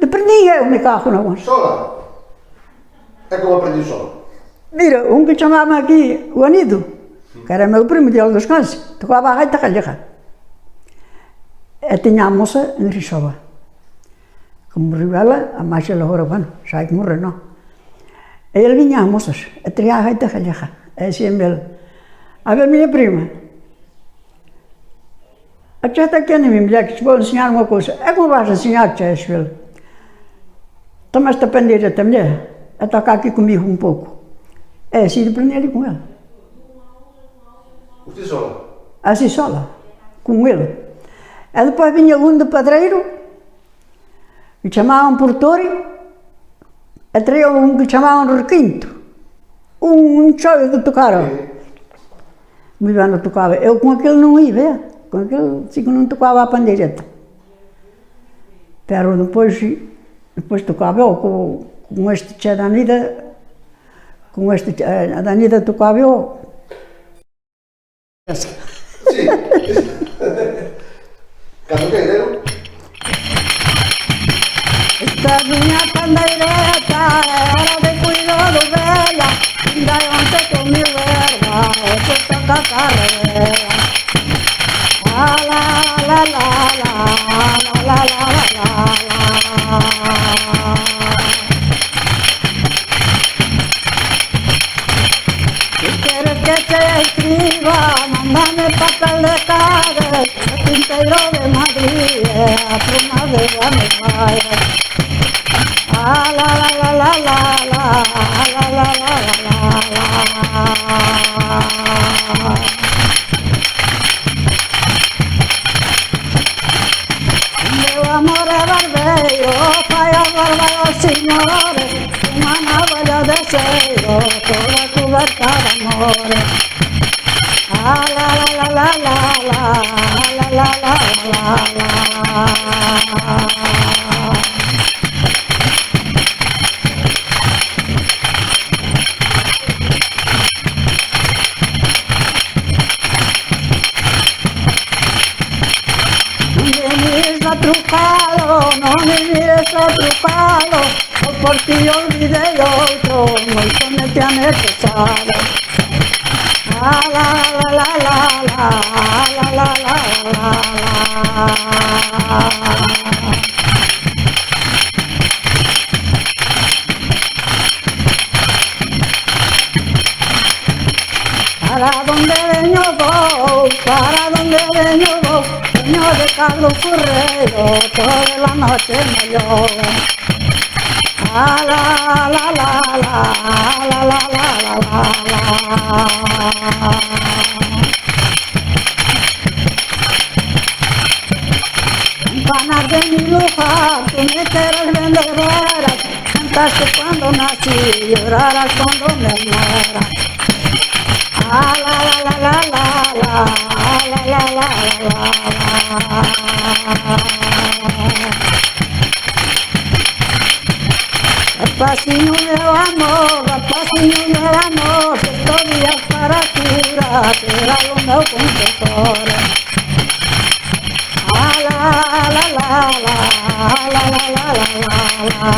Aprendi eu, me cago na onça. Sola? É como aprendi sola? Mira, que chamava aqui o Anido, que era meu primo de Aldo Cães, tocava a gaita calleja. E tinha a moça em Rixova. Que morreu ela, a mais ela agora, bueno, já que morreu, não. E ele vinha às moças, a tria a gaita calleja. E dizia-me ele, a ver, minha prima, a tia está aqui a minha mulher que te vou ensinar uma coisa. É como vais ensinar, tia, disse ele. Toma esta pandeira da mulher, a tocar aqui comigo um pouco. É assim de aprender ali com ela. Você sola? Assim sola, com ele. E depois vinha um de padreiro, que chamavam portório, e traía um que chamavam requinto. Um choio de tocar. O Ivano tocava. Eu com aquele não ia, com aquele assim que não tocava a pandeireta. Pero depois tocava eu com este tchê da Anida, com este a da Anida tocava eu. Sim. Canta o que é, Esta minha pandeireta era de cuidado dela, ainda ontem com mil erva, hoje toca a carreira. La la la la la la la la la. Si quieres que te escriba, mándame papel de calle, Quintero de Madrid, a tu madre ya me vaya. La la la la la la la la la la. Meu amor é barbeiro, pai é barbeiro, senhores, uma navalha de cheiro, toda coberta de amores. La la la la la la la la la la. No me mires otro palo, o por ti olvidé el otro, mucho me te han empezado. La la la la la la la la la la. ¿Para dónde vengo vos? ¿Para dónde vengo vos? Vengo de Carlos Correo, toda la noche me llove. La la la la la la la la la. Ganas de mi luja, tú me quieres vender veras, cantaste cuando nací, llorarás cuando me muera. La la la la la la la la la la. Rapazinho meu amor, rapazinho meu amor, que todavía para curar, será o meu condutor. La la la la la la la la la.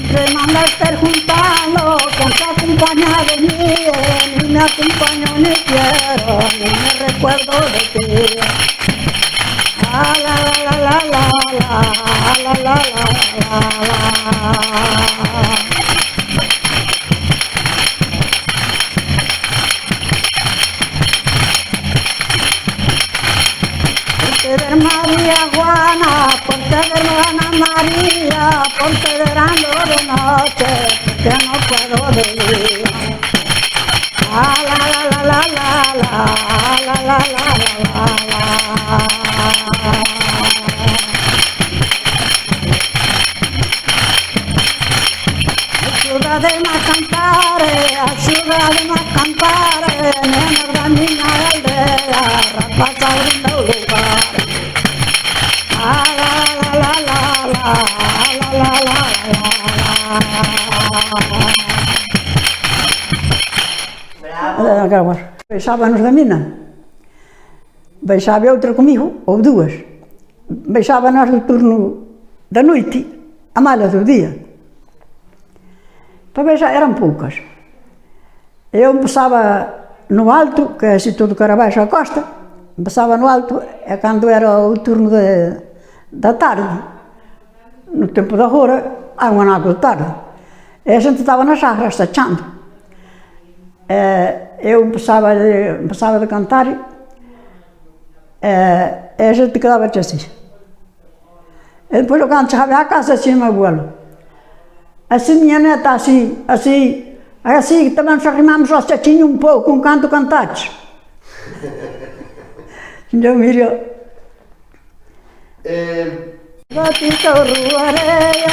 Te mandas perjuntando con tu acompañado mío, ni me acompaño ni quiero, ni me recuerdo de ti. La la la la la la la la la la. Ponte ver María Juana, ponte ver Juana María, ponte verando de noche, que no puedo de día. La la la la la la la la la la. Ciudad de Macampare, ciudad de Macampare, nena da minha aldea, rapaz abrindo o lugar. La la la la la la la la la la. a gravar. Baixábanos da mina. Baixaba outra comigo, ou dúas. Baixábanos do turno da noite, a mala do dia. Para baixar eran poucas. Eu empezaba no alto, que é así todo cara baixo a costa, empezaba no alto, e cando era o turno da tarde, no tempo da hora, há unha naco de tarde, e a xente estaba nas sagras, tachando. Eu empezaba de cantar, e a xente quedaba así. E depois, cando chegaba á casa, assim, meu abuelo, assim, minha neta, assim, também nos arrimamos ao chatinho um pouco, um canto cantados. Então, Miriam. Ruatito, ruareie,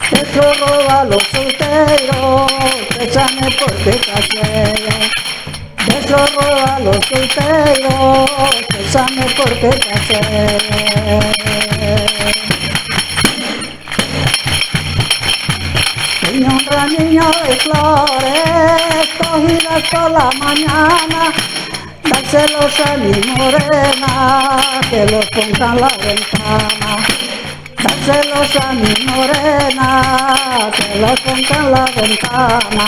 que chorro a los solteros, que sabe por qué casé. Que chorro a los solteros, que sabe por qué casé. Tenía un ramillo de flores cogidas por la mañana, dárselos a mi morena, que los ponga en la ventana. Dárselos a mi morena, que los ponga en la ventana.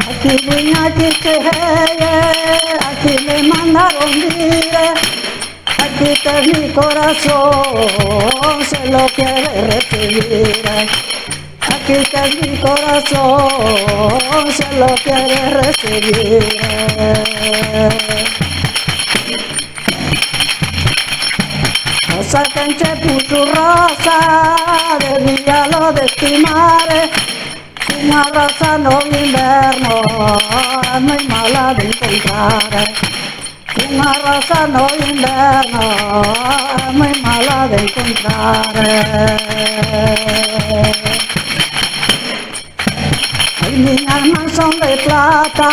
Aquí niña, aquí se aquí me mandaron dire, aquí está mi corazón, se lo quiere recibir. Aquí está mi corazón, se lo quiere recibir. Rosa que puso rosa, debía lo de estimar. Una rosa no invierno, muy mala de encontrar. Una rosa no invierno, muy mala de encontrar. Ay, mis almas son de plata,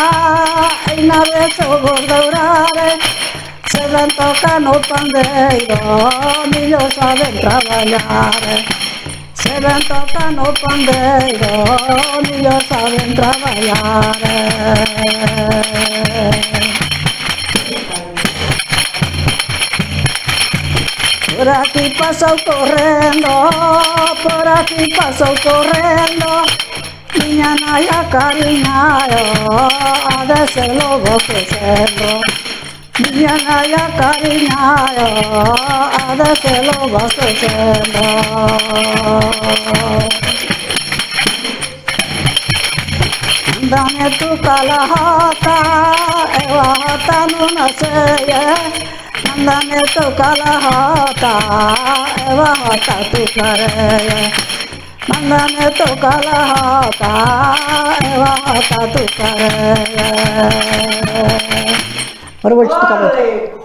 y naves ojos dorados. Se ven tocando pandeiro, ni ellos saben trabajar. Se ven tocando pandeiro, ni ellos saben trabajar. Por aquí paso corriendo, por aquí paso corriendo, niña naya cariñayo, a de ser lobo creciendo. Niña naya cariñayo, a de ser lobo creciendo. Dame tu calajata, jota no nace. Mándame tu calajata, jota tu careye. Mándame tu calajata, jota tu careye. Ahora voy a tu calajata.